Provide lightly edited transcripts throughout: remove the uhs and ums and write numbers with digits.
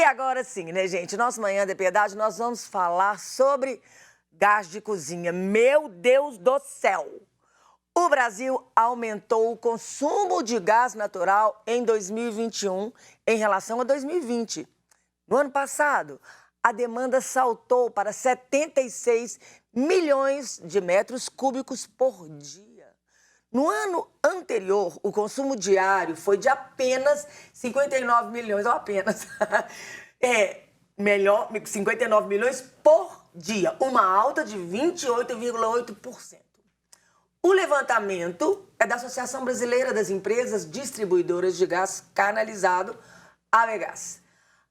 agora sim, né, gente? Nosso Manhã de Piedade, nós vamos falar sobre gás de cozinha. Meu Deus do céu! O Brasil aumentou o consumo de gás natural em 2021 em relação a 2020. No ano passado, a demanda saltou para 76 milhões de metros cúbicos por dia. No ano anterior, o consumo diário foi de apenas 59 milhões, ou apenas, 59 milhões por dia, uma alta de 28,8%. O levantamento é da Associação Brasileira das Empresas Distribuidoras de Gás Canalizado, ABGás.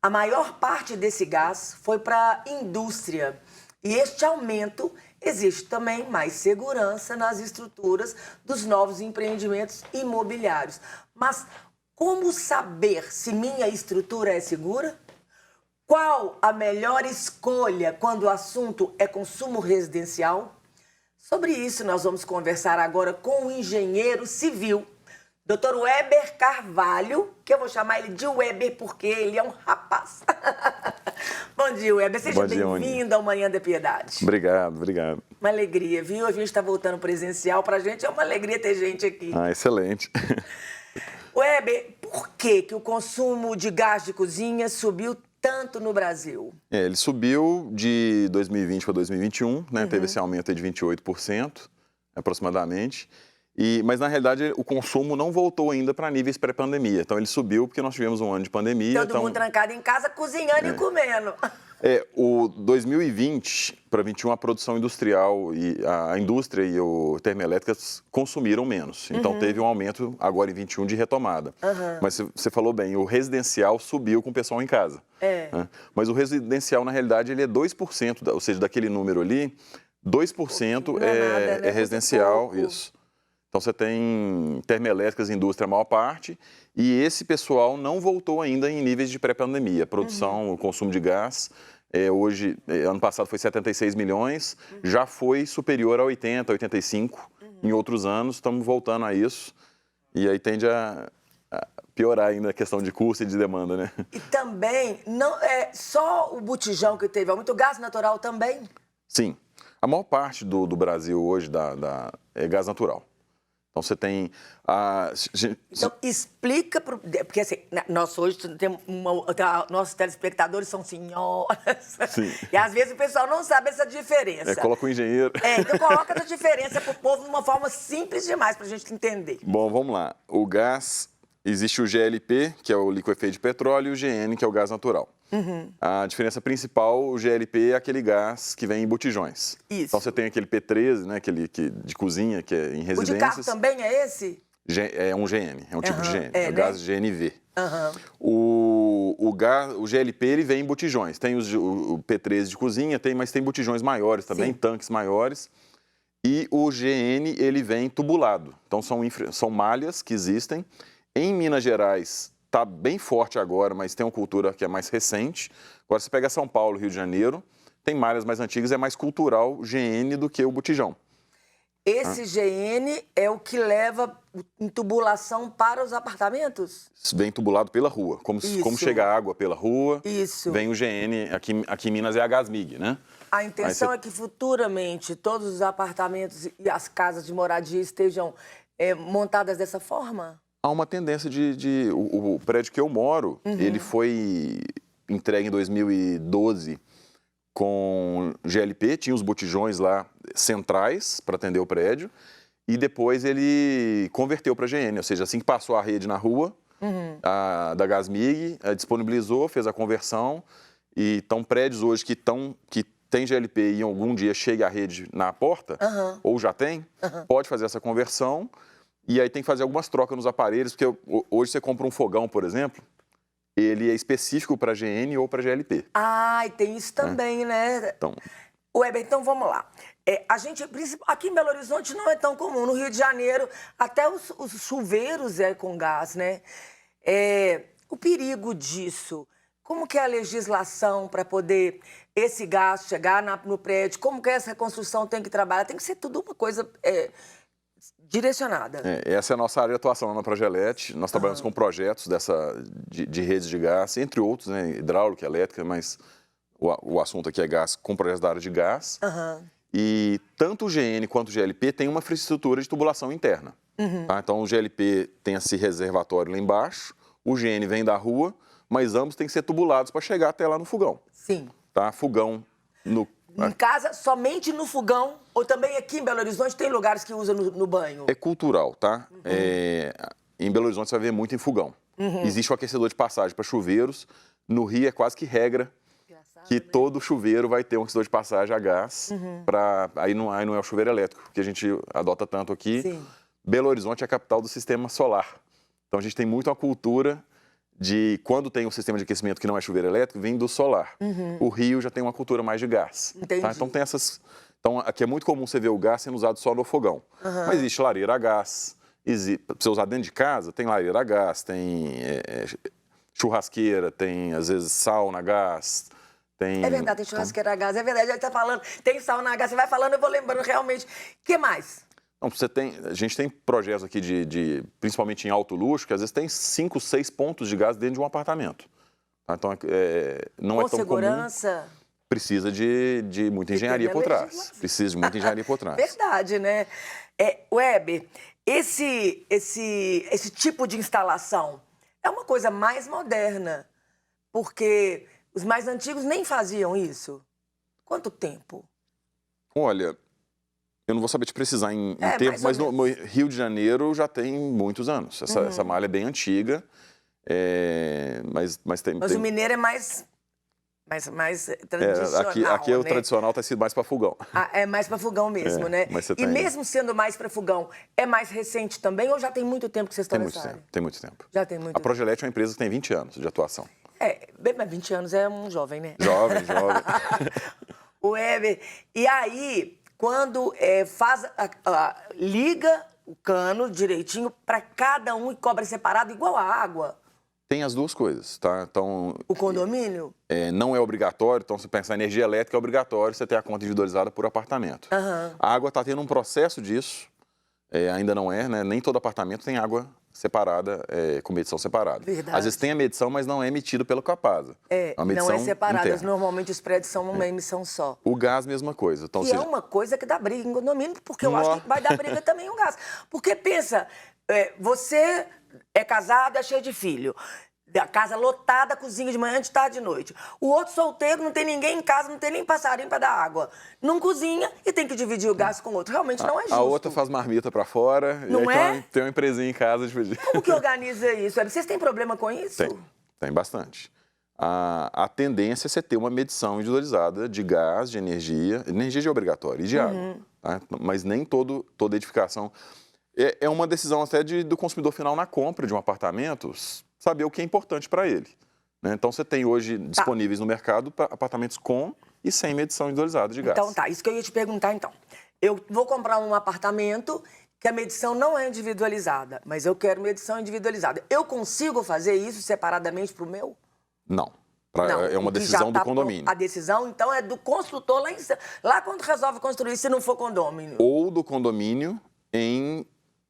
A maior parte desse gás foi para a indústria. E este aumento existe também mais segurança nas estruturas dos novos empreendimentos imobiliários. Mas como saber se minha estrutura é segura? Qual a melhor escolha quando o assunto é consumo residencial? Sobre isso nós vamos conversar agora com o engenheiro civil, Dr. Weber Carvalho, que eu vou chamar ele de Weber porque ele é um rapaz. Bom dia, Weber. Seja bem-vindo ao Manhã da Piedade. Obrigado, obrigado. Uma alegria, viu? A gente está voltando presencial. Para a gente é uma alegria ter gente aqui. Ah, excelente. Weber, por que o consumo de gás de cozinha subiu tanto no Brasil? Ele subiu de 2020 para 2021, né? Teve esse aumento aí de 28%, aproximadamente. Mas, na realidade, o consumo não voltou ainda para níveis pré-pandemia. Então, ele subiu porque nós tivemos um ano de pandemia. Todo mundo trancado em casa, cozinhando e comendo. O 2020 para 2021, a produção industrial, e a indústria e o termoelétricas consumiram menos. Então, teve um aumento agora em 2021 de retomada. Mas você falou bem, o residencial subiu com o pessoal em casa. Né? Mas o residencial, na realidade, ele é 2%, ou seja, daquele número ali, 2% é residencial, isso. Então, você tem termoelétricas, indústria, a maior parte, e esse pessoal não voltou ainda em níveis de pré-pandemia. A produção, o consumo de gás, hoje, ano passado foi 76 milhões, já foi superior a 80, 85 em outros anos, estamos voltando a isso, e aí tende a piorar ainda a questão de custo e de demanda, né? E também, não é só o botijão que teve aumento, o gás natural também? Sim. A maior parte do Brasil hoje é gás natural. Então, você tem... Então, explica... Porque, assim, nós hoje temos nossos telespectadores são senhoras. Sim. E, às vezes, o pessoal não sabe essa diferença. Coloca o engenheiro. Então, coloca essa diferença para o povo de uma forma simples demais para a gente entender. Bom, vamos lá. O gás... Existe o GLP, que é o liquefeito de petróleo, e o GN, que é o gás natural. A diferença principal, o GLP é aquele gás que vem em botijões. Isso. Então, você tem aquele P13, né, aquele de cozinha, que é em residências. O de carro também é esse? É um GN, é um tipo de GN, é o né? gás GNV. O GLP, ele vem em botijões. Tem o P13 de cozinha, mas tem botijões maiores também, tanques maiores. E o GN, ele vem tubulado. Então, são malhas que existem. Em Minas Gerais, está bem forte agora, mas tem uma cultura que é mais recente. Agora, você pega São Paulo, Rio de Janeiro, tem malhas mais antigas, é mais cultural GN do que o botijão. Esse GN é o que leva em tubulação para os apartamentos? Vem tubulado pela rua. Como chega a água pela rua, vem o GN. Aqui em Minas é a Gasmig, né? A intenção é que futuramente todos os apartamentos e as casas de moradia estejam montadas dessa forma? Há uma tendência o prédio que eu moro, ele foi entregue em 2012 com GLP, tinha os botijões lá centrais para atender o prédio, e depois ele converteu para GN, ou seja, assim que passou a rede na rua, da Gasmig, disponibilizou, fez a conversão, e estão prédios hoje que tem GLP e algum dia chega a rede na porta, ou já tem, pode fazer essa conversão. E aí tem que fazer algumas trocas nos aparelhos, porque hoje você compra um fogão, por exemplo, ele é específico para GN ou para GLP. E tem isso também, né? Então... Weber, então vamos lá. A gente, aqui em Belo Horizonte não é tão comum, no Rio de Janeiro até os chuveiros é com gás, né? O perigo disso, como que é a legislação para poder esse gás chegar no prédio, como que essa construção tem que trabalhar? Tem que ser tudo uma coisa... direcionada. Essa é a nossa área de atuação na Progelete. Nós trabalhamos com projetos de redes de gás, entre outros, né, hidráulica, elétrica, mas o assunto aqui é gás, com projetos da área de gás. E tanto o GN quanto o GLP tem uma infraestrutura de tubulação interna. Tá? Então, o GLP tem esse reservatório lá embaixo, o GN vem da rua, mas ambos têm que ser tubulados para chegar até lá no fogão. Sim. Tá? Fogão Em casa, somente no fogão, ou também aqui em Belo Horizonte tem lugares que usam no banho? É cultural, tá? Em Belo Horizonte você vai ver muito em fogão. Existe o aquecedor de passagem para chuveiros. No Rio é quase que regra que todo chuveiro vai ter um aquecedor de passagem a gás. Aí não é o chuveiro elétrico, que a gente adota tanto aqui. Sim. Belo Horizonte é a capital do sistema solar. Então a gente tem muito a cultura de quando tem um sistema de aquecimento que não é chuveiro elétrico, vem do solar. O Rio já tem uma cultura mais de gás. Entendi. Tá? Então tem essas. Então aqui é muito comum você ver o gás sendo usado só no fogão. Mas existe lareira a gás. Para você usar dentro de casa, tem lareira a gás, tem churrasqueira, tem às vezes sauna a gás. É verdade, tem churrasqueira a gás, é verdade, ele tá falando, tem sauna a gás, você vai falando, eu vou lembrando realmente. O que mais? Não, a gente tem projetos aqui principalmente em alto luxo, que às vezes tem 5, 6 pontos de gás dentro de um apartamento. Tá? Então, não Com é tão segurança. comum. Precisa de muita engenharia por trás. Precisa de muita engenharia por trás. Verdade, né? Weber, esse tipo de instalação é uma coisa mais moderna, porque os mais antigos nem faziam isso. Quanto tempo? Olha, eu não vou saber te precisar em tempo, mas no Rio de Janeiro já tem muitos anos. Essa malha é bem antiga, mas tem... Mas o mineiro é mais tradicional, aqui né? O tradicional tem sido mais para fogão. É mais para fogão mesmo, né? E mesmo sendo mais para fogão, é mais recente também ou já tem muito tempo que vocês estão nessa área? Tem muito tempo. Já tem muito tempo. A Progelete é uma empresa que tem 20 anos de atuação. Mas 20 anos é um jovem, né? Jovem. Weber, e aí, quando liga o cano direitinho para cada um e cobra separado, igual a água? Tem as duas coisas, tá? Então, o condomínio? Não é obrigatório, então se pensar em energia elétrica é obrigatório você ter a conta individualizada por apartamento. A água está tendo um processo disso, ainda não é, né? Nem todo apartamento tem água separada, com medição separada. Verdade. Às vezes tem a medição, mas não é emitido pelo Capasa. Não é separada, interna. Normalmente os prédios são uma emissão só. O gás, mesma coisa. Então, é uma coisa que dá briga em condomínio, porque eu acho que vai dar briga também o gás. Porque pensa, você é casado, é cheio de filho. A casa lotada, cozinha de manhã, de tarde, de noite. O outro solteiro, não tem ninguém em casa, não tem nem passarinho para dar água. Não cozinha e tem que dividir o gás com o outro. Realmente não é justo. A outra faz marmita para fora não e aí tem uma empresinha em casa de dividir. Como que organiza isso? Vocês têm problema com isso? Tem bastante. A tendência é você ter uma medição individualizada de gás, de energia é obrigatória, e de água. Tá? Mas nem toda edificação... É uma decisão até do consumidor final na compra de um apartamento, saber o que é importante para ele. Né? Então, você tem hoje disponíveis no mercado apartamentos com e sem medição individualizada de gás. Então, isso que eu ia te perguntar, então. Eu vou comprar um apartamento que a medição não é individualizada, mas eu quero medição individualizada. Eu consigo fazer isso separadamente para o meu? Não. É uma decisão do condomínio. A decisão, então, é do construtor lá quando resolve construir, se não for condomínio. Ou do condomínio em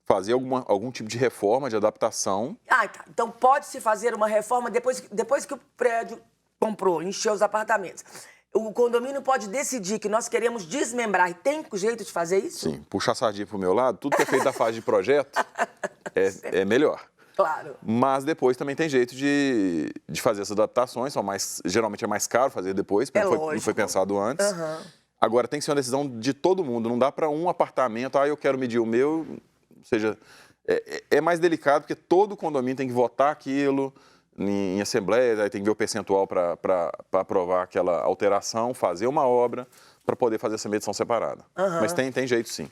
fazer algum tipo de reforma, de adaptação. Tá. Então pode-se fazer uma reforma depois que o prédio comprou, encheu os apartamentos. O condomínio pode decidir que nós queremos desmembrar e tem jeito de fazer isso? Sim. Puxar a sardinha pro meu lado, tudo que é feito da fase de projeto é melhor. Claro. Mas depois também tem jeito de fazer essas adaptações, geralmente é mais caro fazer depois, porque não foi pensado antes. Agora, tem que ser uma decisão de todo mundo, não dá para um apartamento, eu quero medir o meu... Ou seja, é mais delicado porque todo condomínio tem que votar aquilo em assembleia, aí tem que ver o percentual para aprovar aquela alteração, fazer uma obra para poder fazer essa medição separada. Mas tem jeito, sim.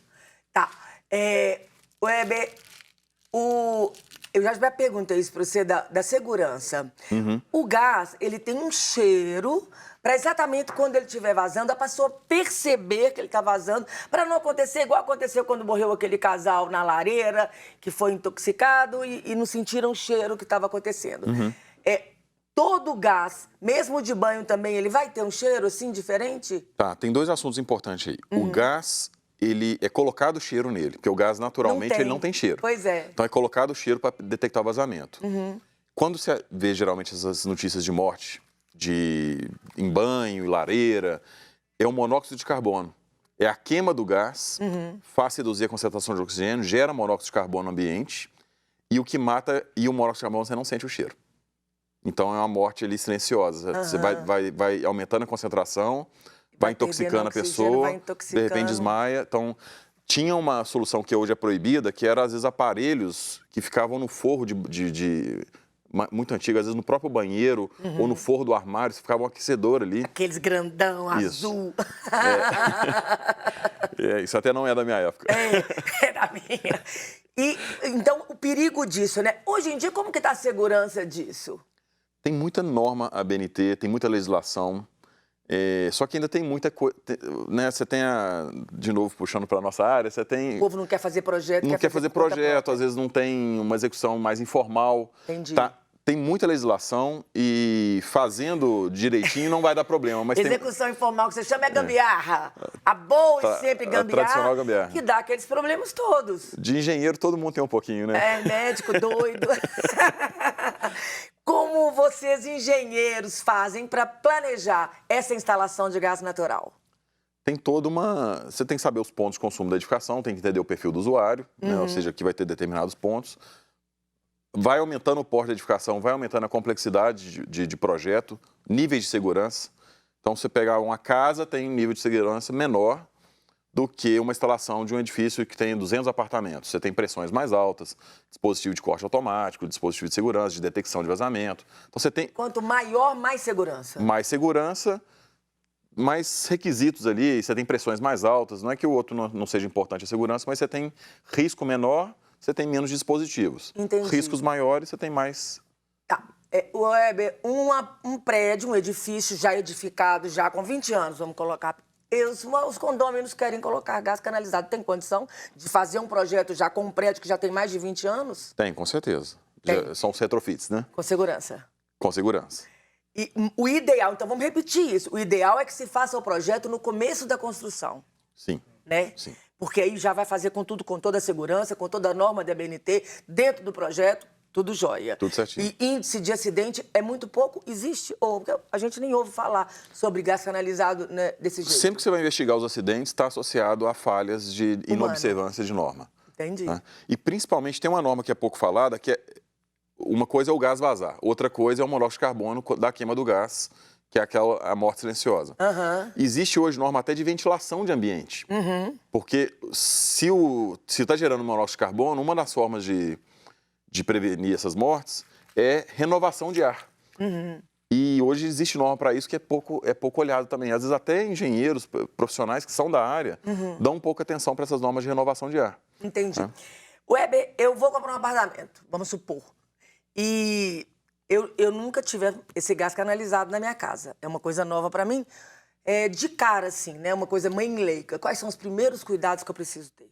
Tá. Weber, eu já perguntei isso para você da segurança. O gás, ele tem um cheiro para exatamente quando ele estiver vazando, a pessoa perceber que ele está vazando, para não acontecer igual aconteceu quando morreu aquele casal na lareira, que foi intoxicado e não sentiram o cheiro que estava acontecendo. Todo gás, mesmo de banho também, ele vai ter um cheiro assim diferente? Tá, tem dois assuntos importantes aí. O gás ele é colocado cheiro nele, porque o gás naturalmente ele não tem cheiro. Pois é. Então é colocado o cheiro para detectar o vazamento. Quando você vê geralmente essas notícias de morte em banho, lareira, é o monóxido de carbono. É a queima do gás, faz reduzir a concentração de oxigênio, gera monóxido de carbono no ambiente, e o que mata, e o monóxido de carbono você não sente o cheiro. Então é uma morte ali silenciosa. Você vai aumentando a concentração, vai intoxicando a pessoa, de repente desmaia. Então, tinha uma solução que hoje é proibida, que era, às vezes, aparelhos que ficavam no forro muito antigo, às vezes no próprio banheiro ou no forro do armário, ficava um aquecedor ali. Aqueles grandão, azul. Isso até não é da minha época. É da minha. E, então, o perigo disso, né? Hoje em dia, como que está a segurança disso? Tem muita norma ABNT, tem muita legislação, só que ainda tem muita coisa, né? Você tem, de novo, puxando para a nossa área, você tem... O povo não quer fazer projeto. Não quer fazer projeto, às vezes não tem uma execução mais informal. Entendi. Tem muita legislação e fazendo direitinho não vai dar problema. Mas execução informal que você chama é gambiarra. A boa e sempre gambiarra. Tradicional gambiarra. Que dá aqueles problemas todos. De engenheiro todo mundo tem um pouquinho, né? Médico doido. Como vocês, engenheiros, fazem para planejar essa instalação de gás natural? Tem toda uma... Você tem que saber os pontos de consumo da edificação, tem que entender o perfil do usuário, né? Ou seja, que vai ter determinados pontos. Vai aumentando o porte da edificação, vai aumentando a complexidade de projeto, níveis de segurança. Então, você pegar uma casa, tem um nível de segurança menor do que uma instalação de um edifício que tem 200 apartamentos. Você tem pressões mais altas, dispositivo de corte automático, dispositivo de segurança, de detecção de vazamento. Então, você tem... Quanto maior, mais segurança. Mais segurança, mais requisitos ali, você tem pressões mais altas. Não é que o outro não seja importante a segurança, mas você tem risco menor, você tem menos dispositivos. Entendi. Riscos maiores, você tem mais... Tá. Weber, um prédio, um edifício já edificado, já com 20 anos, vamos colocar... Os condôminos querem colocar gás canalizado. Tem condição de fazer um projeto já com um prédio que já tem mais de 20 anos? Tem, com certeza. São os retrofits, né? Com segurança. Com segurança. E o ideal, então vamos repetir isso, o ideal é que se faça o projeto no começo da construção. Sim. Né? Sim. Porque aí já vai fazer com tudo, com toda a segurança, com toda a norma da ABNT, dentro do projeto, tudo jóia. Tudo certinho. E índice de acidente é muito pouco? Existe? Ou a gente nem ouve falar sobre gás canalizado, né, desse jeito? Sempre que você vai investigar os acidentes, está associado a falhas de inobservância de norma. Entendi. Né? E principalmente tem uma norma que é pouco falada, que é uma coisa é o gás vazar, outra coisa é o monóxido de carbono da queima do gás, que é a morte silenciosa. Existe hoje norma até de ventilação de ambiente. Porque se está gerando monóxido de carbono, uma das formas de prevenir essas mortes é renovação de ar. E hoje existe norma para isso que é pouco olhado também. Às vezes até engenheiros profissionais que são da área dão um pouco atenção para essas normas de renovação de ar. Entendi. Weber, eu vou comprar um apartamento, vamos supor. E eu nunca tive esse gás canalizado na minha casa. É uma coisa nova para mim. De cara, assim, né? Uma coisa mãe leiga. Quais são os primeiros cuidados que eu preciso ter?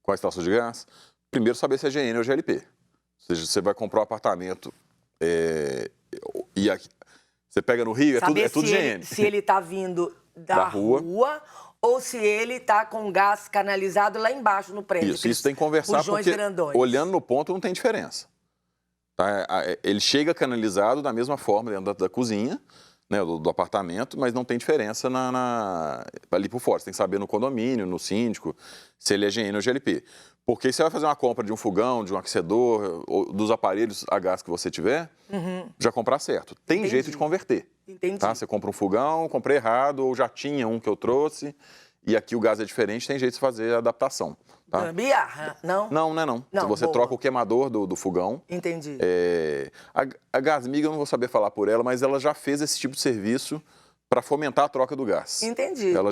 Com a instalação de gás? Primeiro, saber se é GN ou GLP. Ou seja, você vai comprar um apartamento e aqui, você pega no Rio, é tudo GN. Se ele está vindo da rua ou se ele está com gás canalizado lá embaixo no prédio. Isso tem que conversar porque, grandões. Olhando no ponto, não tem diferença. Tá? Ele chega canalizado da mesma forma dentro da cozinha, né, do apartamento, mas não tem diferença ali por fora. Você tem que saber no condomínio, no síndico, se ele é GN ou GLP. Porque você vai fazer uma compra de um fogão, de um aquecedor, ou dos aparelhos a gás que você tiver, já comprar certo. Tem jeito de converter. Entendi. Tá? Você compra um fogão, comprei errado, ou já tinha um que eu trouxe, e aqui o gás é diferente, tem jeito de fazer a adaptação. Tá? Gambiarra, não? Não é não. Não, você troca o queimador do fogão. Entendi. A Gasmiga, eu não vou saber falar por ela, mas ela já fez esse tipo de serviço para fomentar a troca do gás. Entendi. Ela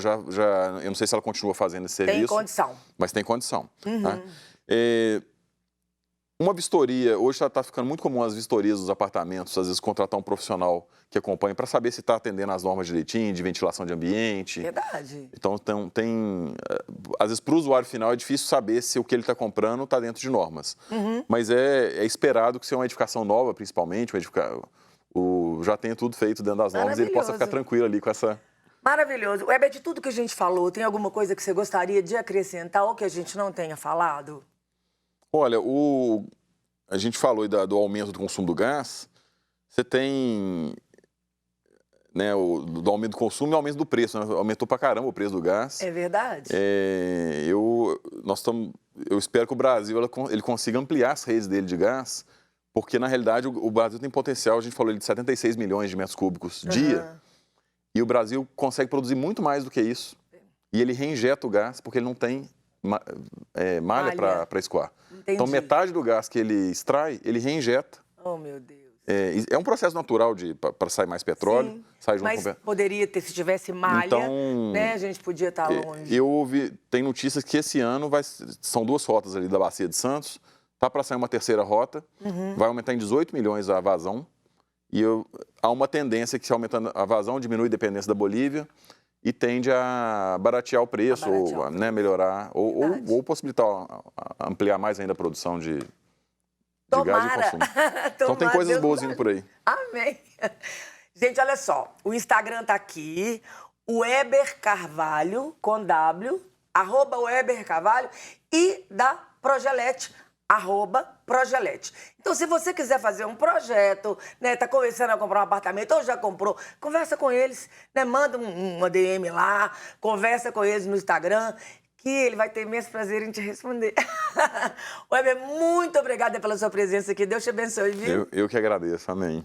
eu não sei se ela continua fazendo esse serviço. Tem condição. Mas tem condição. Tá? Uma vistoria, hoje está ficando muito comum as vistorias dos apartamentos, às vezes contratar um profissional que acompanhe para saber se está atendendo às normas direitinho, de ventilação de ambiente. Verdade. Então, às vezes, para o usuário final é difícil saber se o que ele está comprando está dentro de normas. Mas é esperado que se é uma edificação nova, principalmente, já tenha tudo feito dentro das normas e ele possa ficar tranquilo ali com essa... Maravilhoso. Weber, de tudo que a gente falou, tem alguma coisa que você gostaria de acrescentar ou que a gente não tenha falado? Olha, a gente falou aí do aumento do consumo do gás. Você tem, né, do aumento do consumo e o aumento do preço, né? Aumentou pra caramba o preço do gás. É verdade? Eu espero que o Brasil ele consiga ampliar as redes dele de gás, porque, na realidade, o Brasil tem potencial, a gente falou de 76 milhões de metros cúbicos dia, e o Brasil consegue produzir muito mais do que isso. E ele reinjeta o gás, porque ele não tem malha para escoar. Entendi. Então, metade do gás que ele extrai, ele reinjeta. Oh, meu Deus. É um processo natural para sair mais petróleo. Sim, sai junto mas com... poderia ter, se tivesse malha, então, né, a gente podia estar longe. Tem notícias que esse ano são 2 rotas ali da Bacia de Santos, tá para sair uma terceira rota, vai aumentar em 18 milhões a vazão, e há uma tendência que, se aumentando a vazão, diminui a dependência da Bolívia e tende a baratear o preço, ou, né, melhorar, ou possibilitar ampliar mais ainda a produção de gás e consumo. Então tem coisas boas indo por aí. Amém. Gente, olha só, o Instagram tá aqui, o Weber Carvalho, com W, @Weber Carvalho, e da Progelete, @Progelete. Então, se você quiser fazer um projeto, né, tá começando a comprar um apartamento ou já comprou, conversa com eles, né, manda uma DM lá, conversa com eles no Instagram, que ele vai ter imenso prazer em te responder. Weber, muito obrigada pela sua presença aqui. Deus te abençoe, viu? Eu que agradeço. Amém.